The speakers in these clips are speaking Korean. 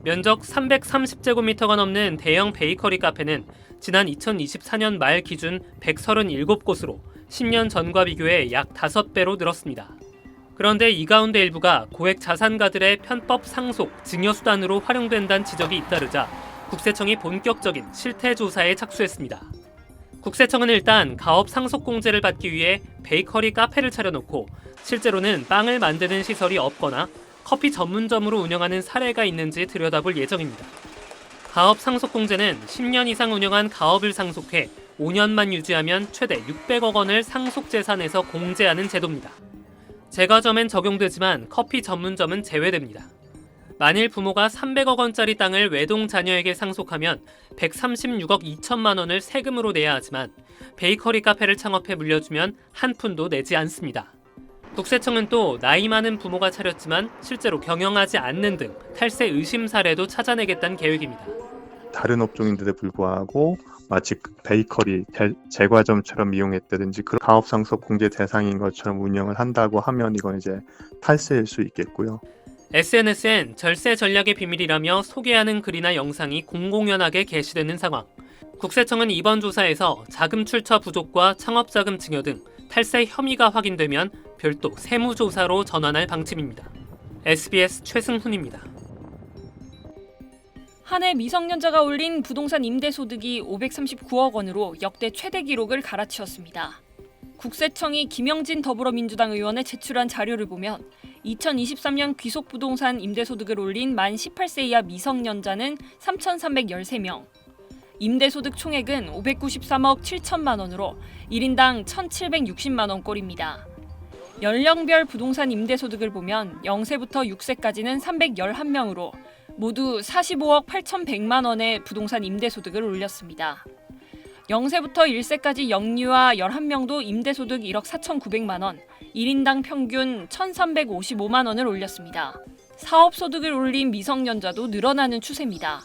면적 330제곱미터가 넘는 대형 베이커리 카페는 지난 2024년 말 기준 137곳으로 10년 전과 비교해 약 5배로 늘었습니다. 그런데 이 가운데 일부가 고액 자산가들의 편법 상속, 증여수단으로 활용된다는 지적이 잇따르자 국세청이 본격적인 실태 조사에 착수했습니다. 국세청은 일단 가업 상속공제를 받기 위해 베이커리 카페를 차려놓고 실제로는 빵을 만드는 시설이 없거나 커피 전문점으로 운영하는 사례가 있는지 들여다볼 예정입니다. 가업 상속공제는 10년 이상 운영한 가업을 상속해 5년만 유지하면 최대 600억 원을 상속재산에서 공제하는 제도입니다. 제과점엔 적용되지만 커피 전문점은 제외됩니다. 만일 부모가 300억 원짜리 땅을 외동 자녀에게 상속하면 136억 2천만 원을 세금으로 내야 하지만 베이커리 카페를 창업해 물려주면 한 푼도 내지 않습니다. 국세청은 또 나이 많은 부모가 차렸지만 실제로 경영하지 않는 등 탈세 의심 사례도 찾아내겠다는 계획입니다. 다른 업종인데도 불구하고 마치 베이커리, 제과점처럼 이용했다든지 그런 가업 상속 공제 대상인 것처럼 운영을 한다고 하면 이건 이제 탈세일 수 있겠고요. SNS엔 절세 전략의 비밀이라며 소개하는 글이나 영상이 공공연하게 게시되는 상황. 국세청은 이번 조사에서 자금 출처 부족과 창업자금 증여 등 탈세 혐의가 확인되면 별도 세무조사로 전환할 방침입니다. SBS 최승훈입니다. 한 해 미성년자가 올린 부동산 임대소득이 539억 원으로 역대 최대 기록을 갈아치웠습니다. 국세청이 김영진 더불어민주당 의원에 제출한 자료를 보면 2023년 귀속부동산 임대소득을 올린 만 18세 이하 미성년자는 3,313명, 임대소득 총액은 593억 7천만 원으로 1인당 1,760만 원꼴입니다. 연령별 부동산 임대소득을 보면 0세부터 6세까지는 311명으로 모두 45억 8,100만 원의 부동산 임대소득을 올렸습니다. 0세부터 1세까지 영유아 11명도 임대소득 1억 4,900만 원, 1인당 평균 1,355만 원을 올렸습니다. 사업소득을 올린 미성년자도 늘어나는 추세입니다.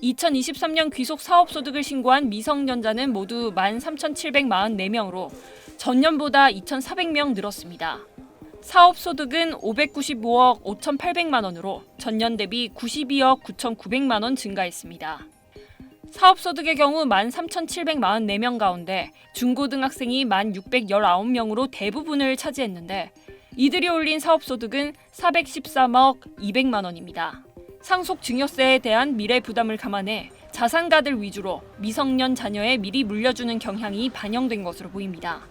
2023년 귀속 사업소득을 신고한 미성년자는 모두 13,744명으로 전년보다 2,400명 늘었습니다. 사업소득은 595억 5,800만 원으로 전년 대비 92억 9,900만 원 증가했습니다. 사업소득의 경우 13,744명 가운데 중고등학생이 1,619명으로 대부분을 차지했는데 이들이 올린 사업소득은 413억 200만 원입니다. 상속 증여세에 대한 미래 부담을 감안해 자산가들 위주로 미성년 자녀에 미리 물려주는 경향이 반영된 것으로 보입니다.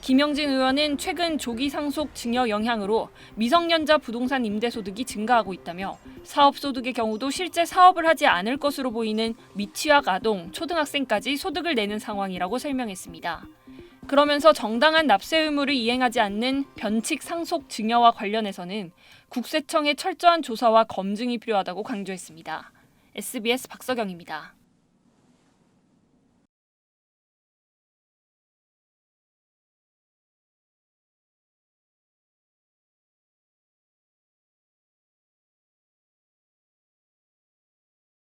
김영진 의원은 최근 조기 상속 증여 영향으로 미성년자 부동산 임대소득이 증가하고 있다며 사업소득의 경우도 실제 사업을 하지 않을 것으로 보이는 미취학 아동, 초등학생까지 소득을 내는 상황이라고 설명했습니다. 그러면서 정당한 납세 의무를 이행하지 않는 변칙 상속 증여와 관련해서는 국세청의 철저한 조사와 검증이 필요하다고 강조했습니다. SBS 박서경입니다.